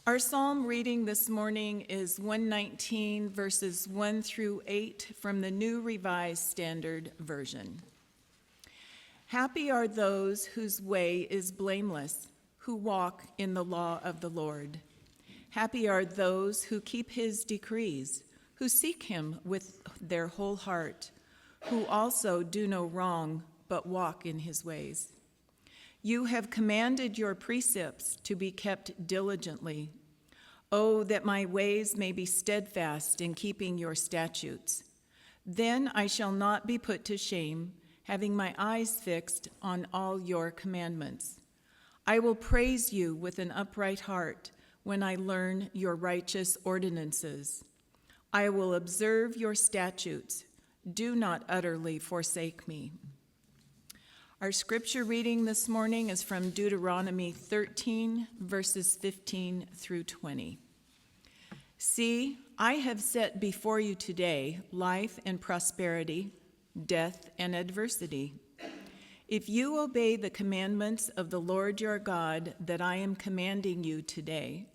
Our psalm reading this morning is 119, verses 1 through 8 from the New Revised Standard Version. Happy are those whose way is blameless, who walk in the law of the Lord. Happy are those who keep his decrees, who seek him with their whole heart, who also do no wrong, but walk in his ways. You have commanded your precepts to be kept diligently. Oh, that my ways may be steadfast in keeping your statutes. Then I shall not be put to shame, having my eyes fixed on all your commandments. I will praise you with an upright heart when I learn your righteous ordinances. I will observe your statutes. Do not utterly forsake me. Our scripture reading this morning is from Deuteronomy 13, verses 15 through 20. See, I have set before you today life and prosperity, death and adversity. If you obey the commandments of the Lord your God that I am commanding you today,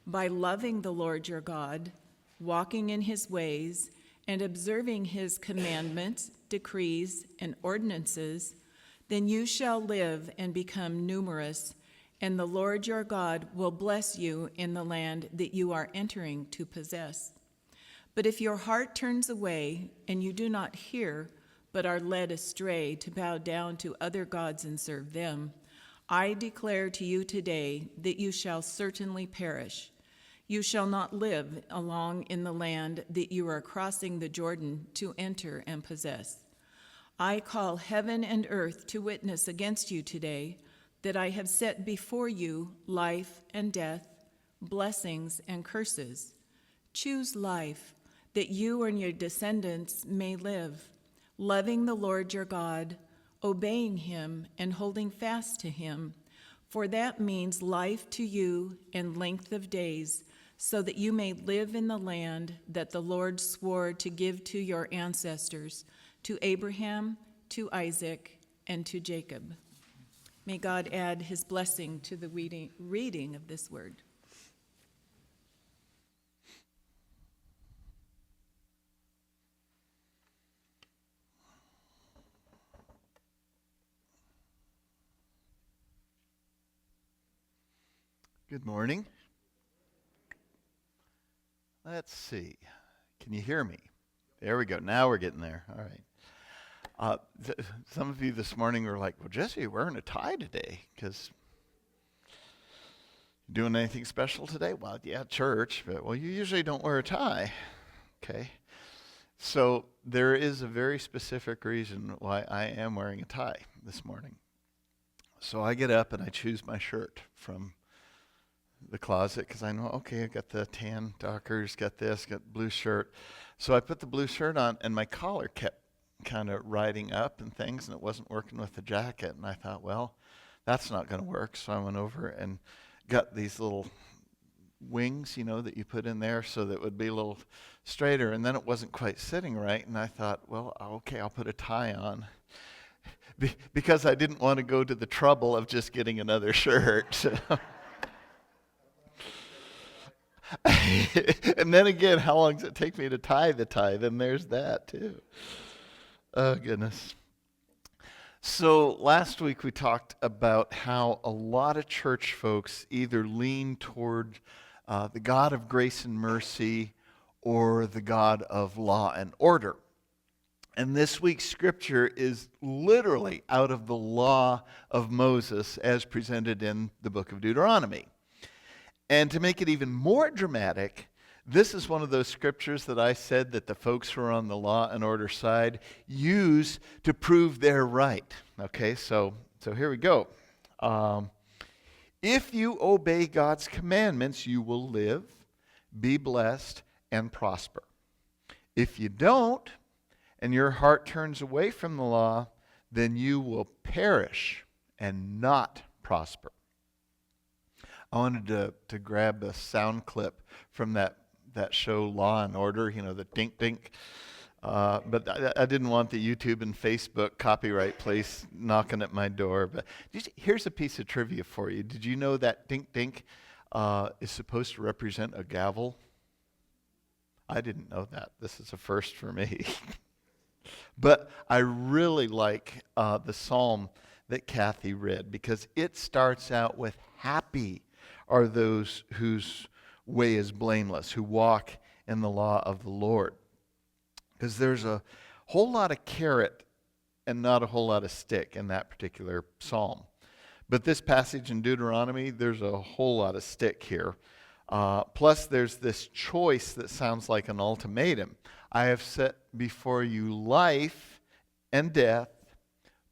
by loving the Lord your God, walking in his ways, and observing his commandments, decrees, and ordinances, then you shall live and become numerous, and the Lord your God will bless you in the land that you are entering to possess. But if your heart turns away, and you do not hear, but are led astray to bow down to other gods and serve them, I declare to you today that you shall certainly perish. You shall not live long in the land that you are crossing the Jordan to enter and possess. I call heaven and earth to witness against you today that I have set before you life and death, blessings and curses. Choose life, that you and your descendants may live, loving the Lord your God, obeying him and holding fast to him, for that means life to you and length of days, so that you may live in the land that the Lord swore to give to your ancestors, to Abraham, to Isaac, and to Jacob. May God add his blessing to the reading of this word. Good morning. Let's see. Can you hear me? There we go. Now we're getting there. All right. Some of you this morning were like, well, Jesse, you're wearing a tie today because you doing anything special today? Well, yeah, church, but well, you usually don't wear a tie. Okay. So there is a very specific reason why I am wearing a tie this morning. So I get up and I choose my shirt from the closet because I know, okay, I got the tan Dockers, got this, got blue shirt. So I put the blue shirt on and my collar kept kind of riding up and things, and it wasn't working with the jacket. And I thought, well, that's not going to work. So I went over and got these little wings, that you put in there so that it would be a little straighter. And then it wasn't quite sitting right. And I thought, well, okay, I'll put a tie on. Because I didn't want to go to the trouble of just getting another shirt. And then again, how long does it take me to tie the tie? Then there's that too. Oh, goodness. So last week we talked about how a lot of church folks either lean toward the God of grace and mercy or the God of law and order. And this week's scripture is literally out of the law of Moses as presented in the book of Deuteronomy. And to make it even more dramatic, this is one of those scriptures that I said that the folks who are on the law and order side use to prove they're right. Okay, so here we go. If you obey God's commandments, you will live, be blessed, and prosper. If you don't, and your heart turns away from the law, then you will perish and not prosper. I wanted to grab a sound clip from that show Law and Order, the dink dink. But I didn't want the YouTube and Facebook copyright place knocking at my door. But here's a piece of trivia for you. Did you know that dink dink is supposed to represent a gavel. I didn't know that. This is a first for me. But I really like the psalm that Kathy read because it starts out with, happy are those whose way is blameless, who walk in the law of the Lord. Because there's a whole lot of carrot and not a whole lot of stick in that particular psalm. But this passage in Deuteronomy, there's a whole lot of stick here. Plus, there's this choice that sounds like an ultimatum. I have set before you life and death,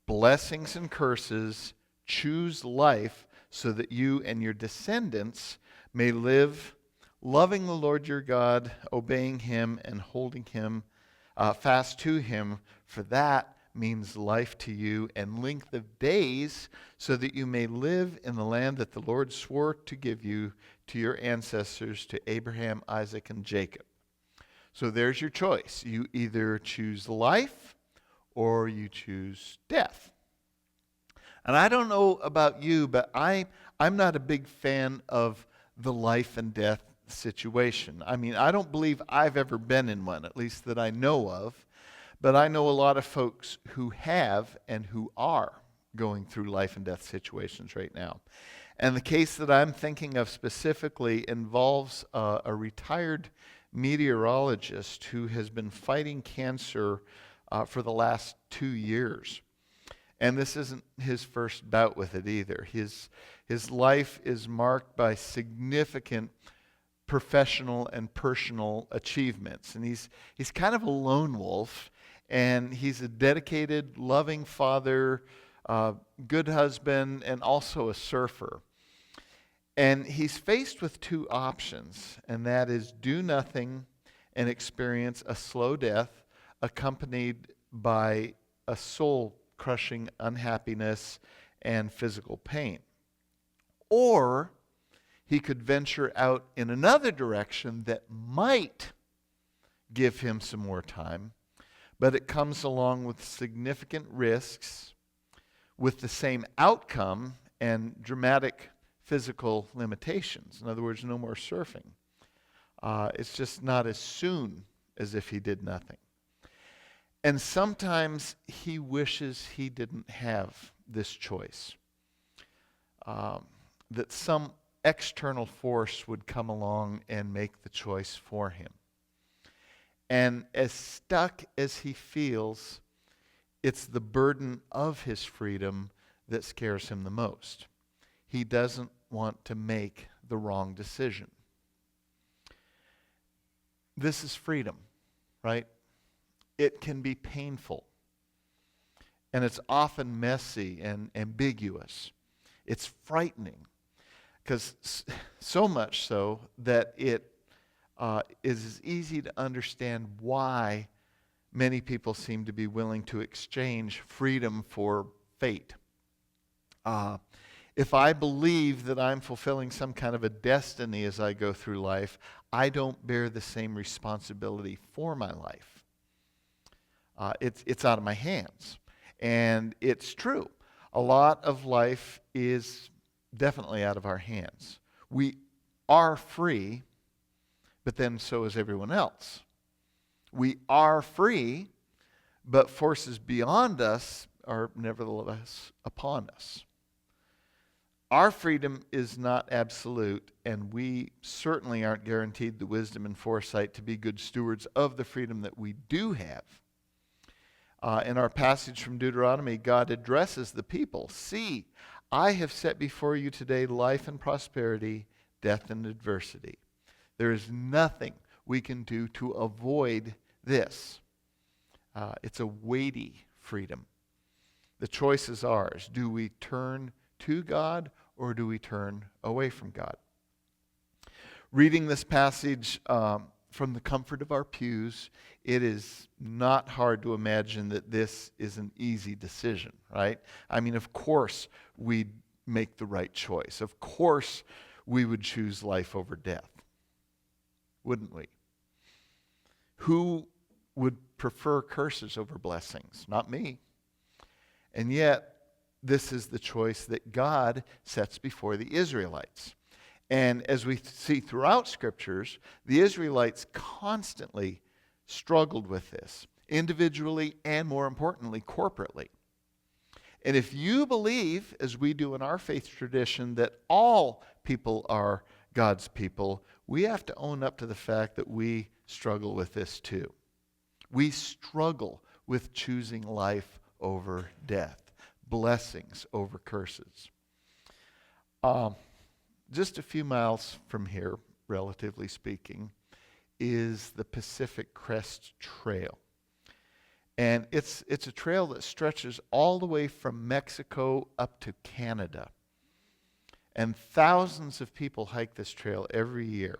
blessings and curses. Choose life so that you and your descendants may live loving the Lord your God, obeying him and holding him fast to him, for that means life to you and length of days, so that you may live in the land that the Lord swore to give you to your ancestors, to Abraham, Isaac, and Jacob. So there's your choice. You either choose life or you choose death. And I don't know about you, but I'm not a big fan of the life and death situation. I mean, I don't believe I've ever been in one, at least that I know of. But I know a lot of folks who have and who are going through life and death situations right now. And the case that I'm thinking of specifically involves a retired meteorologist who has been fighting cancer for the last 2 years. And this isn't his first bout with it either. His life is marked by significant professional and personal achievements. And he's kind of a lone wolf. And he's a dedicated, loving father, good husband, and also a surfer. And he's faced with two options, and that is do nothing and experience a slow death accompanied by a soul-crushing unhappiness and physical pain. Or he could venture out in another direction that might give him some more time, but it comes along with significant risks, with the same outcome and dramatic physical limitations. In other words, no more surfing. It's just not as soon as if he did nothing. And sometimes he wishes he didn't have this choice. That some external force would come along and make the choice for him. And as stuck as he feels, it's the burden of his freedom that scares him the most. He doesn't want to make the wrong decision. This is freedom, right? It can be painful. And it's often messy and ambiguous. It's frightening. Because so much so that it is easy to understand why many people seem to be willing to exchange freedom for fate. If I believe that I'm fulfilling some kind of a destiny as I go through life, I don't bear the same responsibility for my life. It's out of my hands. And it's true. A lot of life is definitely out of our hands. We are free, but then so is everyone else. We are free, but forces beyond us are nevertheless upon us. Our freedom is not absolute, and we certainly aren't guaranteed the wisdom and foresight to be good stewards of the freedom that we do have. In our passage from Deuteronomy, God addresses the people. See, I have set before you today life and prosperity, death and adversity. There is nothing we can do to avoid this. It's a weighty freedom. The choice is ours. Do we turn to God or do we turn away from God? Reading this passage from the comfort of our pews, it is not hard to imagine that this is an easy decision, right? I mean, of course we'd make the right choice. Of course we would choose life over death. Wouldn't we? Who would prefer curses over blessings? Not me. And yet, this is the choice that God sets before the Israelites. And as we see throughout scriptures, the Israelites constantly struggled with this, individually and, more importantly, corporately. And if you believe, as we do in our faith tradition, that all people are God's people, we have to own up to the fact that we struggle with this too. We struggle with choosing life over death, blessings over curses. Just a few miles from here, relatively speaking, is the Pacific Crest Trail. And it's a trail that stretches all the way from Mexico up to Canada. And thousands of people hike this trail every year.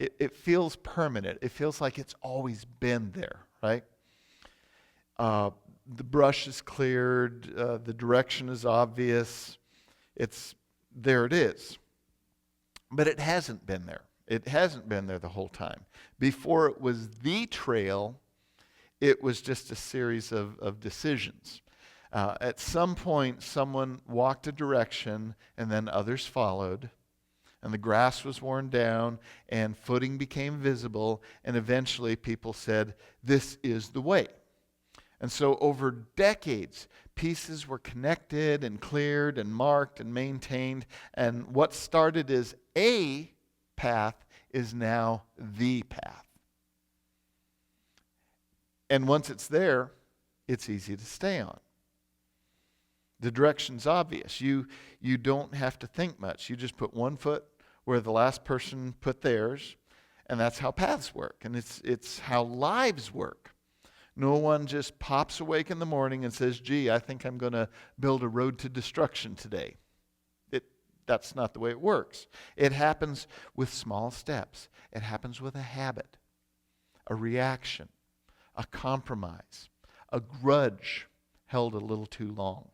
It feels permanent. It feels like it's always been there, right? The brush is cleared. The direction is obvious. There it is. But it hasn't been there. It hasn't been there the whole time. Before it was the trail, it was just a series of decisions. At some point, someone walked a direction, and then others followed, and the grass was worn down, and footing became visible, and eventually people said, "This is the way." And so over decades, pieces were connected and cleared and marked and maintained, and what started as a path is now the path. And once it's there, it's easy to stay on. The direction's obvious. You don't have to think much. You just put one foot where the last person put theirs, and that's how paths work, and it's how lives work. No one just pops awake in the morning and says, "Gee, I think I'm going to build a road to destruction today." That's not the way it works. It happens with small steps. It happens with a habit, a reaction, a compromise, a grudge held a little too long,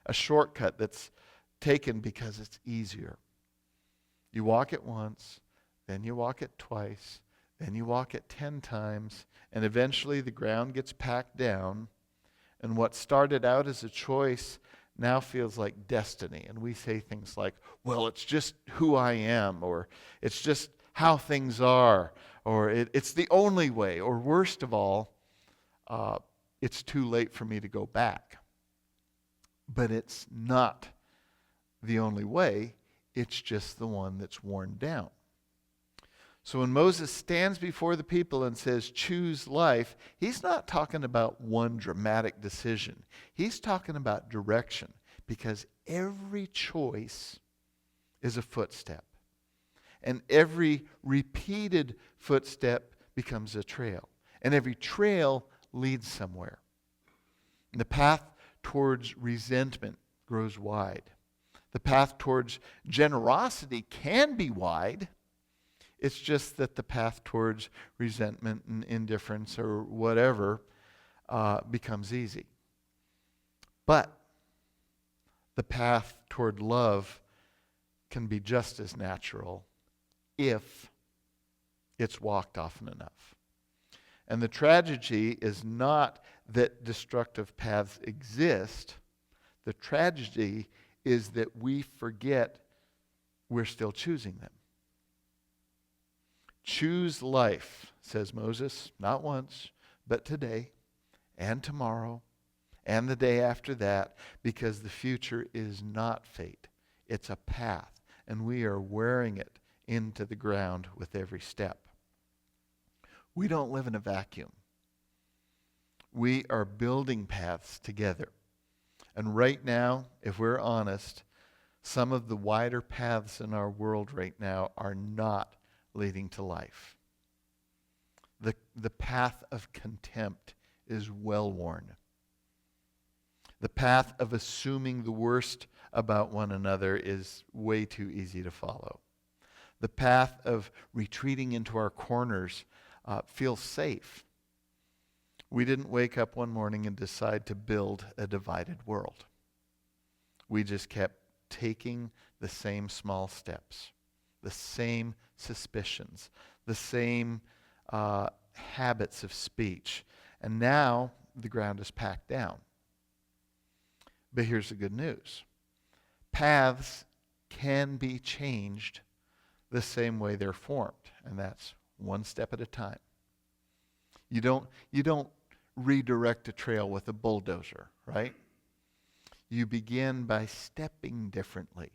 a shortcut that's taken because it's easier. You walk it once, then you walk it twice, then you walk it 10 times, and eventually the ground gets packed down, and what started out as a choice now feels like destiny. And we say things like, "Well, it's just who I am," or "It's just how things are," or "It's the only way," or worst of all, "It's too late for me to go back." But it's not the only way. It's just the one that's worn down. So when Moses stands before the people and says, "Choose life," he's not talking about one dramatic decision. He's talking about direction, because every choice is a footstep. And every repeated footstep becomes a trail. And every trail leads somewhere. And the path towards resentment grows wide. The path towards generosity can be wide. It's just that the path towards resentment and indifference or whatever becomes easy. But the path toward love can be just as natural if it's walked often enough. And the tragedy is not that destructive paths exist. The tragedy is that we forget we're still choosing them. Choose life, says Moses, not once, but today and tomorrow and the day after that, because the future is not fate. It's a path, and we are wearing it into the ground with every step. We don't live in a vacuum. We are building paths together. And right now, if we're honest, some of the wider paths in our world right now are not leading to life. The path of contempt is well worn. The path of assuming the worst about one another is way too easy to follow. The path of retreating into our corners feels safe. We didn't wake up one morning and decide to build a divided world. We just kept taking the same small steps, the same suspicions, the same habits of speech. And now the ground is packed down. But here's the good news. Paths can be changed the same way they're formed, and that's one step at a time. You don't redirect a trail with a bulldozer, right? You begin by stepping differently.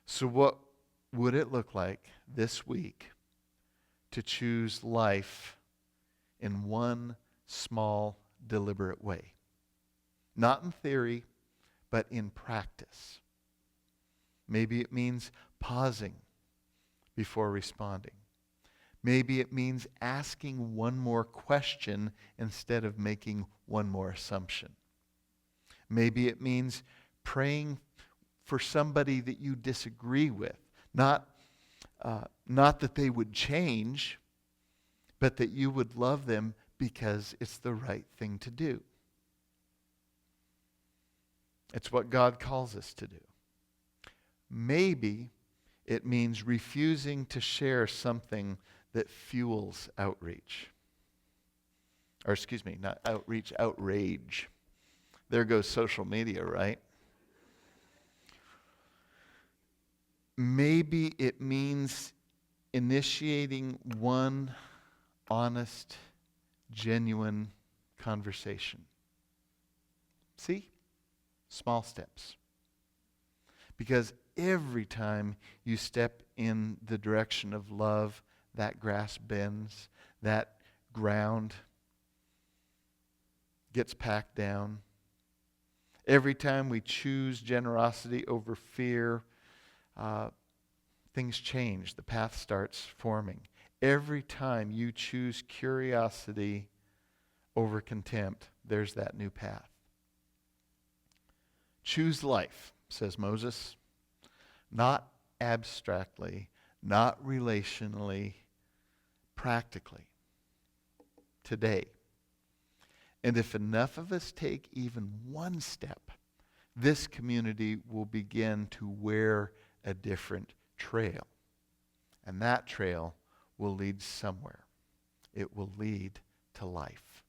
So what would it look like this week to choose life in one small, deliberate way? Not in theory, but in practice. Maybe it means pausing before responding. Maybe it means asking one more question instead of making one more assumption. Maybe it means praying for somebody that you disagree with. Not that they would change, but that you would love them because it's the right thing to do. It's what God calls us to do. Maybe it means refusing to share something that fuels outreach. Or excuse me, not outreach, outrage. There goes social media, right? Maybe it means initiating one honest, genuine conversation. See? Small steps. Because every time you step in the direction of love, that grass bends, that ground gets packed down. Every time we choose generosity over fear, things change. The path starts forming. Every time you choose curiosity over contempt, there's that new path. Choose life, says Moses, not abstractly, not relationally, practically, today. And if enough of us take even one step, this community will begin to wear a different trail. And that trail will lead somewhere. It will lead to life.